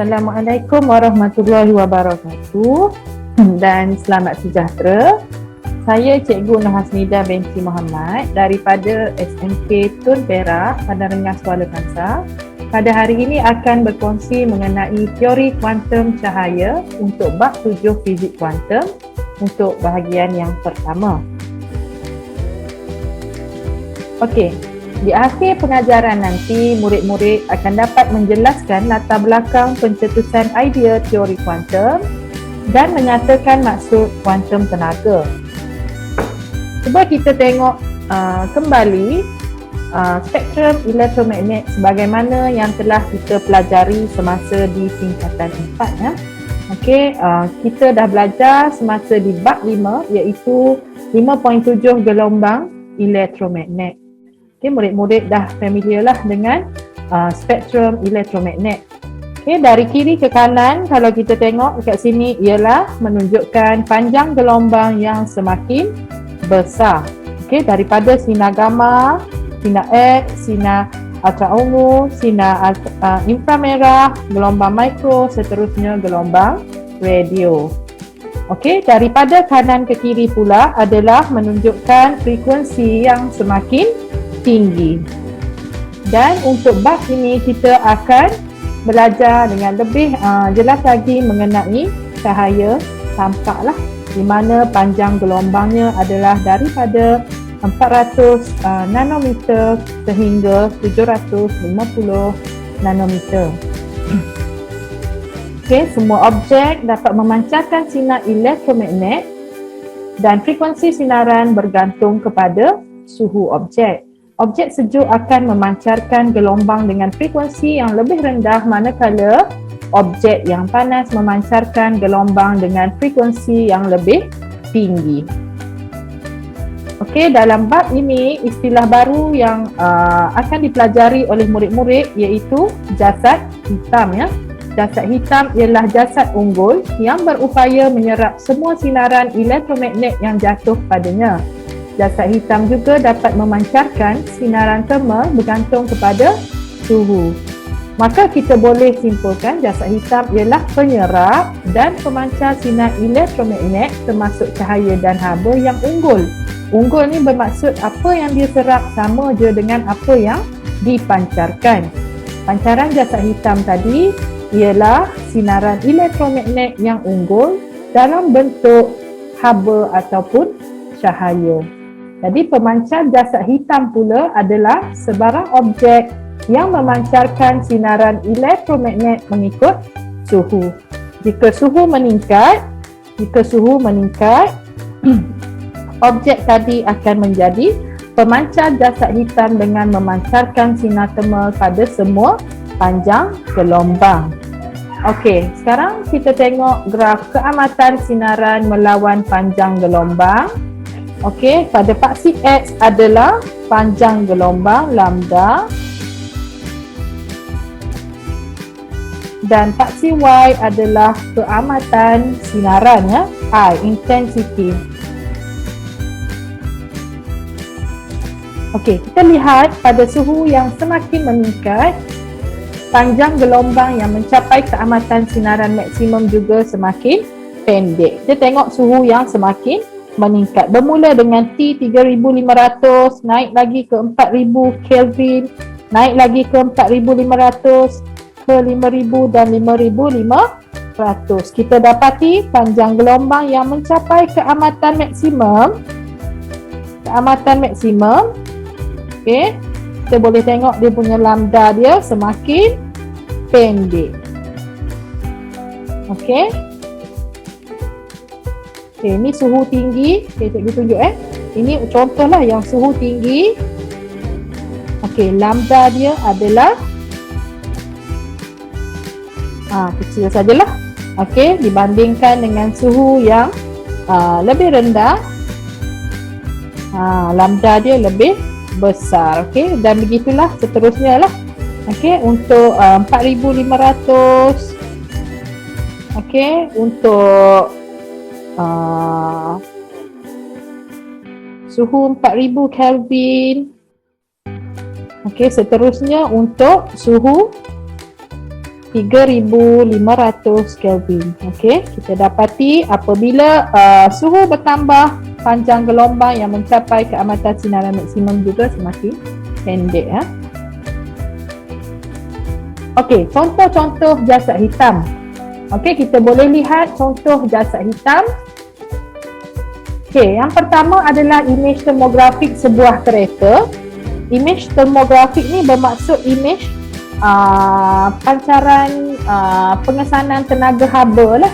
Assalamualaikum warahmatullahi wabarakatuh dan selamat sejahtera. Saya Cikgu Nur Hasnida binti Muhammad daripada SMK Tun Perak, Padang Rengas, Kuala Kangsar. Pada hari ini akan berkongsi mengenai teori kuantum cahaya untuk bab 7 fizik kuantum untuk bahagian yang pertama. Okey. Di akhir pengajaran nanti, murid-murid akan dapat menjelaskan latar belakang pencetusan idea teori kuantum dan menyatakan maksud kuantum tenaga. Cuba kita tengok kembali spektrum elektromagnet sebagaimana yang telah kita pelajari semasa di tingkatan 4 ya. Okey, kita dah belajar semasa di bab 5 iaitu 5.7 gelombang elektromagnet. Okay, murid-murid dah familiar lah dengan spektrum elektromagnet. Okay, dari kiri ke kanan kalau kita tengok dekat sini ialah menunjukkan panjang gelombang yang semakin besar. Okay, daripada sinar gamma, sinar X, sinar ultraungu, sinar inframerah, gelombang mikro, seterusnya gelombang radio. Okey, daripada kanan ke kiri pula adalah menunjukkan frekuensi yang semakin tinggi. Dan untuk bab ini kita akan belajar dengan lebih jelas lagi mengenai cahaya tampaklah, di mana panjang gelombangnya adalah daripada 400 nanometer sehingga 750 nanometer. Okey, semua objek dapat memancarkan sinar elektromagnet dan frekuensi sinaran bergantung kepada suhu objek. Objek sejuk akan memancarkan gelombang dengan frekuensi yang lebih rendah, manakala objek yang panas memancarkan gelombang dengan frekuensi yang lebih tinggi. Okey, dalam bab ini istilah baru yang akan dipelajari oleh murid-murid iaitu jasad hitam ya. Jasad hitam ialah jasad unggul yang berupaya menyerap semua sinaran elektromagnet yang jatuh padanya. Jasad hitam juga dapat memancarkan sinaran termal bergantung kepada suhu. Maka kita boleh simpulkan jasad hitam ialah penyerap dan pemancar sinar elektromagnet termasuk cahaya dan haba yang unggul. Unggul ni bermaksud apa yang dia serap sama je dengan apa yang dipancarkan. Pancaran jasad hitam tadi ialah sinaran elektromagnet yang unggul dalam bentuk haba ataupun cahaya. Jadi pemancar jasad hitam pula adalah sebarang objek yang memancarkan sinaran elektromagnet mengikut suhu. Jika suhu meningkat, objek tadi akan menjadi pemancar jasad hitam dengan memancarkan sinar termal pada semua panjang gelombang. Okey, sekarang kita tengok graf keamatan sinaran melawan panjang gelombang. Okey, pada paksi X adalah panjang gelombang lambda dan paksi Y adalah keamatan sinaran ya, I, intensity. Okey, kita lihat pada suhu yang semakin meningkat, panjang gelombang yang mencapai keamatan sinaran maksimum juga semakin pendek. Kita tengok suhu yang semakin meningkat. Bermula dengan T 3500, naik lagi ke 4000 Kelvin, naik lagi ke 4500, ke 5000 dan 5500. Kita dapati panjang gelombang yang mencapai keamatan maksimum. Okey, kita boleh tengok dia punya lambda dia semakin pendek. Okey. Okey, ini suhu tinggi. Okey, cikgu tunjuk Ini contohlah yang suhu tinggi. Okey, lambda dia adalah kecil sajalah. Okey, dibandingkan dengan suhu yang lebih rendah, lambda dia lebih besar. Okey, dan begitulah seterusnya lah. Okey, untuk 4500. Okey, untuk suhu 4000 Kelvin. Okey, seterusnya untuk suhu 3500 Kelvin. Okey, kita dapati apabila suhu bertambah, panjang gelombang yang mencapai keamatan sinaran maksimum juga semakin pendek ya. Okey, contoh-contoh jasad hitam. Okey, kita boleh lihat contoh jasad hitam. Okey, yang pertama adalah imej termografik sebuah kereta. Imej termografik ni bermaksud imej pancaran pengesanan tenaga haba lah.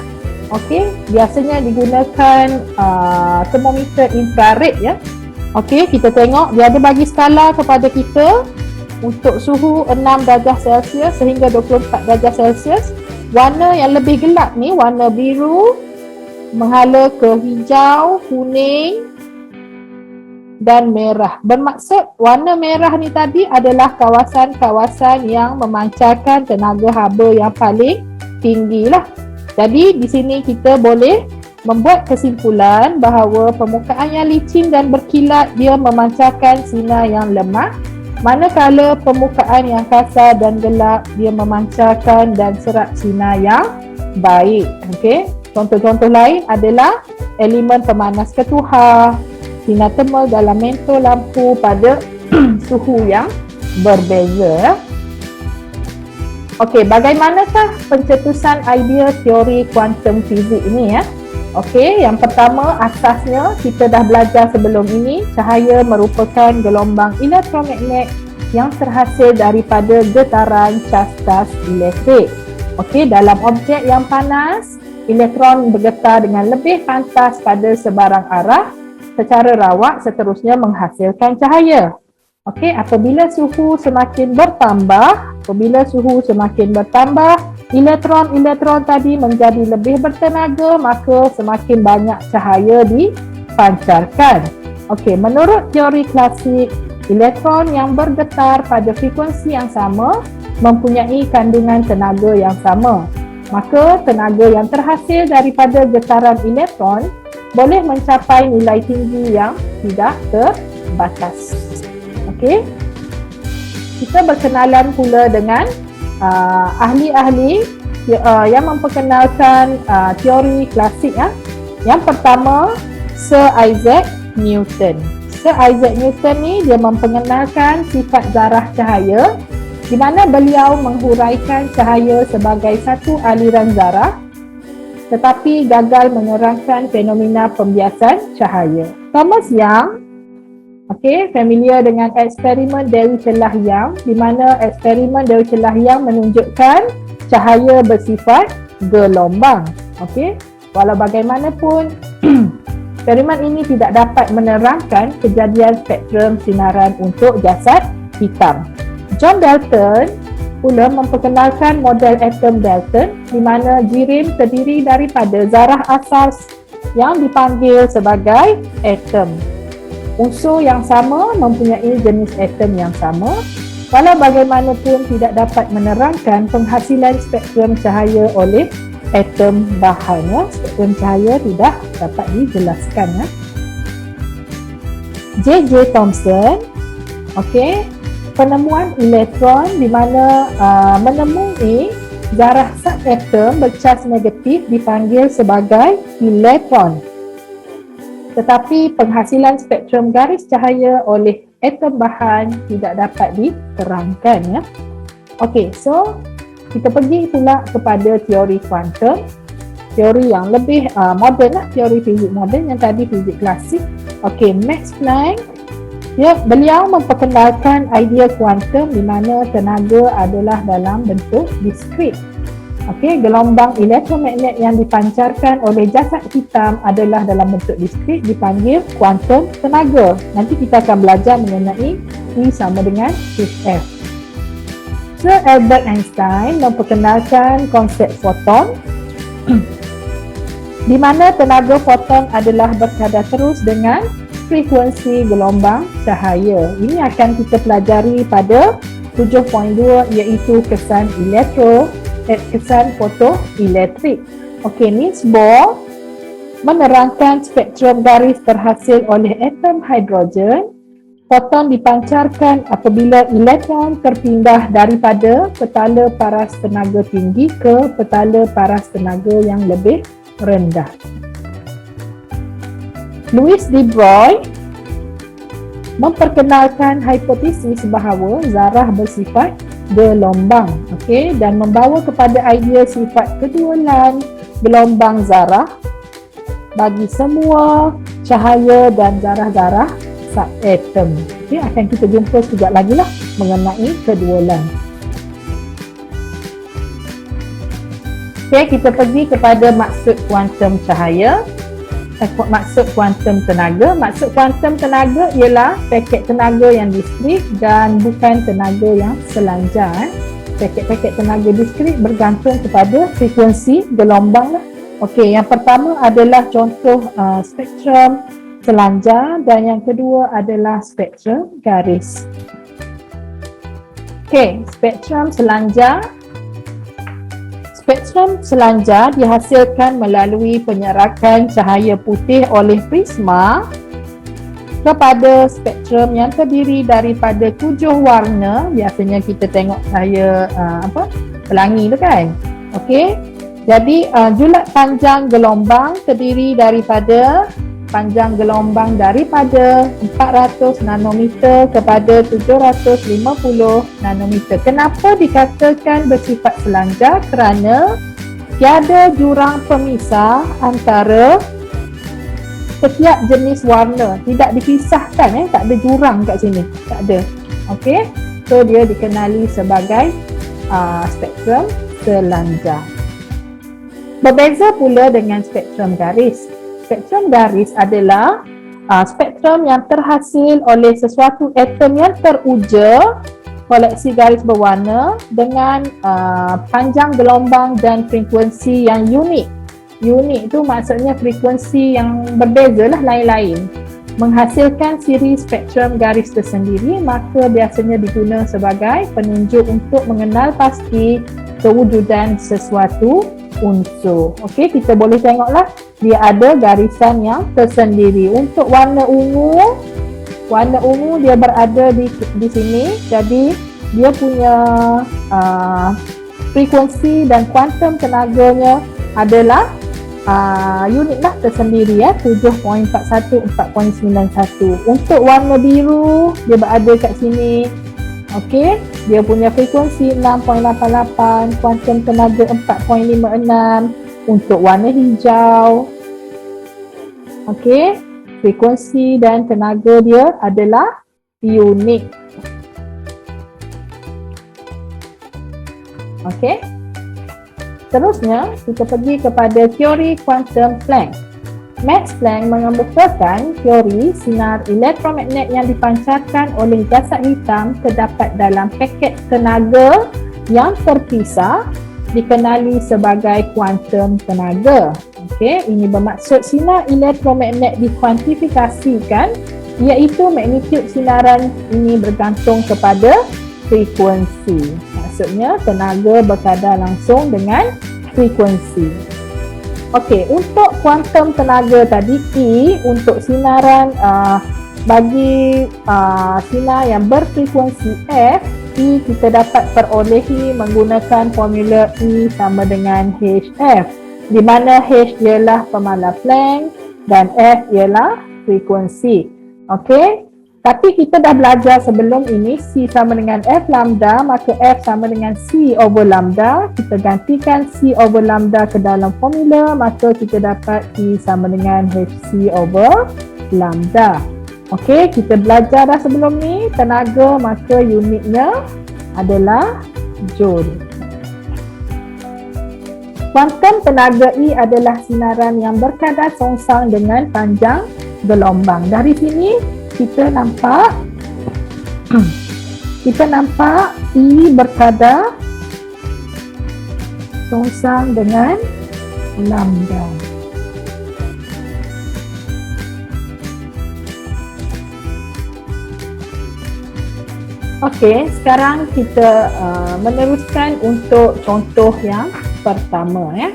Okey, biasanya digunakan termometer infrared ya. Okey, kita tengok dia ada bagi skala kepada kita untuk suhu 6 darjah Celsius sehingga 24 darjah Celsius. Warna yang lebih gelap ni warna biru menghala ke hijau, kuning dan merah. Bermaksud warna merah ni tadi adalah kawasan-kawasan yang memancarkan tenaga haba yang paling tinggi lah. Jadi di sini kita boleh membuat kesimpulan bahawa permukaan yang licin dan berkilat dia memancarkan sinar yang lemah, manakala permukaan yang kasar dan gelap dia memancarkan dan serap sinar yang baik. Okey. Contoh-contoh lain adalah elemen pemanas ketuhar, sinar thermal dalam mentol lampu pada suhu yang berbeza. Okey, bagaimanakah pencetusan idea teori kuantum fizik ini ya? Okey, yang pertama asasnya kita dah belajar sebelum ini, cahaya merupakan gelombang elektromagnet yang terhasil daripada getaran cas-cas elektrik. Okey, dalam objek yang panas, elektron bergetar dengan lebih pantas pada sebarang arah secara rawak seterusnya menghasilkan cahaya. Okey, apabila suhu semakin bertambah, elektron-elektron tadi menjadi lebih bertenaga, maka semakin banyak cahaya dipancarkan. Okey, menurut teori klasik, elektron yang bergetar pada frekuensi yang sama mempunyai kandungan tenaga yang sama. Maka tenaga yang terhasil daripada getaran elektron boleh mencapai nilai tinggi yang tidak terbatas. Okey. Kita berkenalan pula dengan ahli-ahli yang memperkenalkan teori klasik ya. Yang pertama, Sir Isaac Newton. Sir Isaac Newton ni dia memperkenalkan sifat zarah cahaya, di mana beliau menghuraikan cahaya sebagai satu aliran zarah tetapi gagal menerangkan fenomena pembiasan cahaya. Thomas Young, familiar dengan eksperimen Dewi Celah Young, di mana eksperimen Dewi Celah Young menunjukkan cahaya bersifat gelombang. Walau bagaimanapun eksperimen ini tidak dapat menerangkan kejadian spektrum sinaran untuk jasad hitam. John Dalton pula memperkenalkan model atom Dalton, di mana jirim terdiri daripada zarah asal yang dipanggil sebagai atom. Unsur yang sama mempunyai jenis atom yang sama, walau bagaimanapun tidak dapat menerangkan penghasilan spektrum cahaya oleh atom bahan. Spektrum cahaya tidak dapat dijelaskan. J.J. Thomson, penemuan elektron di mana menemui zarah subatom bercas negatif dipanggil sebagai elektron. Tetapi penghasilan spektrum garis cahaya oleh atom bahan tidak dapat diterangkan. So kita pergi pula kepada teori kuantum, teori yang lebih moden teori fizik moden, yang tadi fizik klasik. Max Planck, beliau memperkenalkan idea kuantum di mana tenaga adalah dalam bentuk diskrit. Gelombang elektromagnet yang dipancarkan oleh jasad hitam adalah dalam bentuk diskrit, dipanggil kuantum tenaga. Nanti kita akan belajar mengenai E sama dengan hf. Sir Albert Einstein memperkenalkan konsep foton di mana tenaga foton adalah berkadar terus dengan frekuensi gelombang cahaya. Ini akan kita pelajari pada 7.2, iaitu kesan fotoelektrik. Niels Bohr menerangkan spektrum garis terhasil oleh atom hidrogen Foton dipancarkan apabila elektron terpindah daripada petala paras tenaga tinggi ke petala paras tenaga yang lebih rendah. Louis de Broglie memperkenalkan hipotesis bahawa zarah bersifat gelombang, okey, dan membawa kepada idea sifat kedualan gelombang zarah bagi semua cahaya dan zarah-zarah subatom. Okey, akan kita jumpa sekejap lagi lah mengenai kedualan. Okey, kita pergi kepada maksud kuantum cahaya. Maksud kuantum tenaga. Maksud kuantum tenaga ialah paket tenaga yang diskrit dan bukan tenaga yang selanjar. Paket-paket tenaga diskrit bergantung kepada frekuensi gelombang lah. Okey, yang pertama adalah contoh spektrum selanjar dan yang kedua adalah spektrum garis. Okey, spektrum selanjar. Spektrum selanjar dihasilkan melalui penyerakan cahaya putih oleh prisma kepada spektrum yang terdiri daripada 7 warna. Biasanya kita tengok cahaya pelangi tu kan. Okey. Jadi julat panjang gelombang terdiri daripada panjang gelombang daripada 400 nanometer kepada 750 nanometer. Kenapa dikatakan bersifat selanjar? Kerana tiada jurang pemisah antara setiap jenis warna. Tidak dipisahkan, tak ada jurang kat sini. Tak ada. Okey. So dia dikenali sebagai spektrum selanjar. Berbeza pula dengan spektrum garis. Spektrum garis adalah spektrum yang terhasil oleh sesuatu atom yang teruja, koleksi garis berwarna dengan panjang gelombang dan frekuensi yang unik. Unik tu maksudnya frekuensi yang berbeza lah, lain-lain. Menghasilkan siri spektrum garis tersendiri, maka biasanya diguna sebagai penunjuk untuk mengenal pasti kewujudan sesuatu unsur. Okey, kita boleh tengoklah dia ada garisan yang tersendiri. Untuk warna ungu dia berada di sini. Jadi dia punya frekuensi dan kuantum tenaganya adalah unit lah tersendiri 7.41 4.91. Untuk warna biru dia berada kat sini. Okey, dia punya frekuensi 6.88, kuantum tenaga 4.56. Untuk warna hijau, okey, frekuensi dan tenaga dia adalah unik. Okey. Terusnya, kita pergi kepada teori kuantum Planck. Max Planck mengemukakan teori sinar elektromagnet yang dipancarkan oleh jasad hitam terdapat dalam paket tenaga yang terpisah dikenali sebagai kuantum tenaga. Okey, ini bermaksud sinar elektromagnet dikuantifikasikan, iaitu magnitud sinaran ini bergantung kepada frekuensi. Maksudnya tenaga berkadar langsung dengan frekuensi. Okey, untuk kuantum tenaga tadi E untuk sinaran bagi sinar yang berfrekuensi F, E kita dapat perolehi menggunakan formula E sama dengan HF, di mana H ialah pemala Planck dan F ialah frekuensi. Okey, tapi kita dah belajar sebelum ini C sama dengan F lambda, maka F sama dengan C over lambda. Kita gantikan C over lambda ke dalam formula, maka kita dapat E sama dengan HC over lambda. Okey, kita belajar dah sebelum ni tenaga, maka unitnya adalah joule. Kuantum tenaga E adalah sinaran yang berkadar songsang dengan panjang gelombang. Dari sini kita nampak E berkadar songsang dengan lambda. Okey, sekarang kita meneruskan untuk contoh yang pertama ya.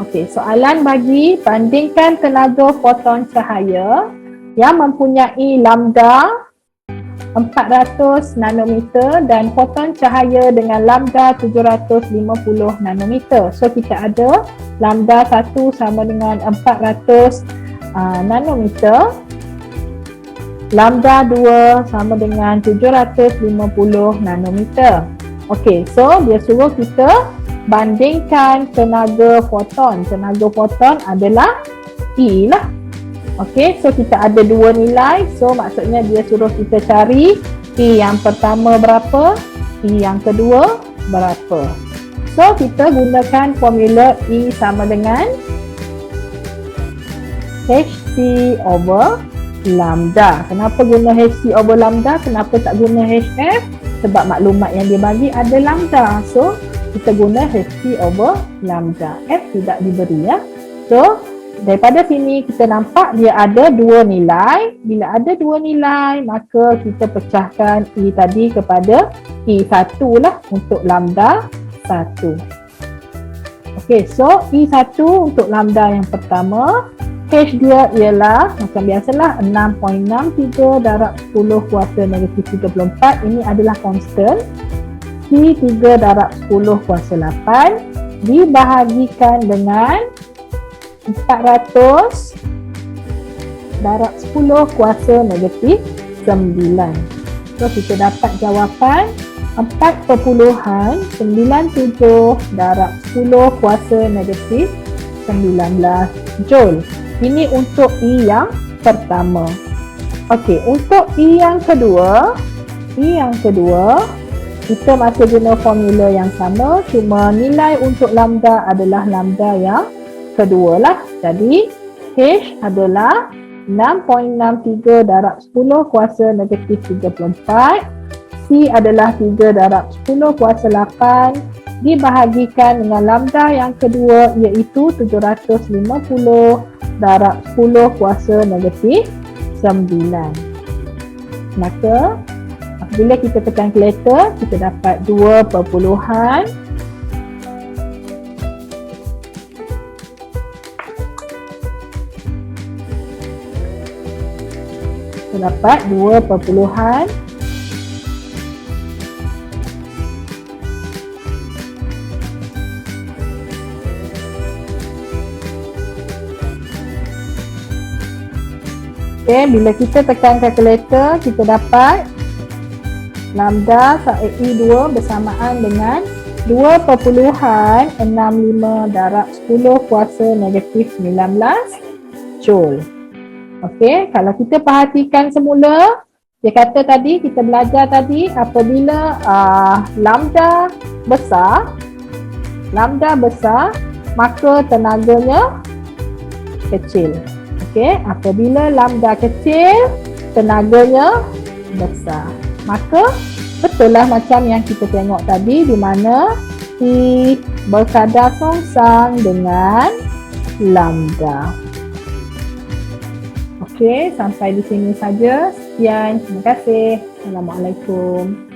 Okey, soalan bagi bandingkan tenaga foton cahaya yang mempunyai lambda 400 nanometer dan foton cahaya dengan lambda 750 nanometer. So kita ada lambda 1 sama dengan 400 nanometer, lambda 2 sama dengan 750 nanometer. Okey, so dia suruh kita bandingkan tenaga foton. Tenaga foton adalah E lah. Okey, so kita ada dua nilai. So maksudnya dia suruh kita cari E yang pertama berapa, E yang kedua berapa. So kita gunakan formula E sama dengan HC over lambda. Kenapa guna HC over lambda? Kenapa tak guna HF? Sebab maklumat yang dia bagi ada lambda. So kita guna HC over lambda. F tidak diberi ya. So daripada sini kita nampak dia ada dua nilai. Bila ada dua nilai, maka kita pecahkan E tadi kepada E1 lah untuk lambda 1. Okey, so E1 untuk lambda yang pertama, H dia ialah macam biasalah 6.63 darab 10 kuasa negatif 34. Ini adalah constant. C3 darab 10 kuasa 8 dibahagikan dengan 400 darab 10 kuasa negatif 9. So kita dapat jawapan 4.97 darab 10 kuasa negatif 19 Joule. Ini untuk E yang pertama. Okey, untuk E yang kedua, kita masih guna formula yang sama, cuma nilai untuk lambda adalah lambda yang kedua lah. Jadi H adalah 6.63 darab 10 kuasa negatif 34. C adalah 3 darab 10 kuasa 8 dibahagikan dengan lambda yang kedua iaitu 750 darab 10 kuasa negatif 9. Maka apabila kita tekan kalkulator, kita dapat 2 perpuluhan 2. Bila kita tekan kalkulator, kita dapat lambda E2 bersamaan dengan 2.65 darab 10 kuasa negatif 19 Joule. Okey, kalau kita perhatikan semula, dia kata tadi, kita belajar tadi, apabila lambda besar, maka tenaganya kecil. Okey, apabila lambda kecil, tenaganya besar. Maka betul lah macam yang kita tengok tadi, di mana E berkadar songsang dengan lambda. Okey, sampai di sini saja. Sekian, terima kasih. Assalamualaikum.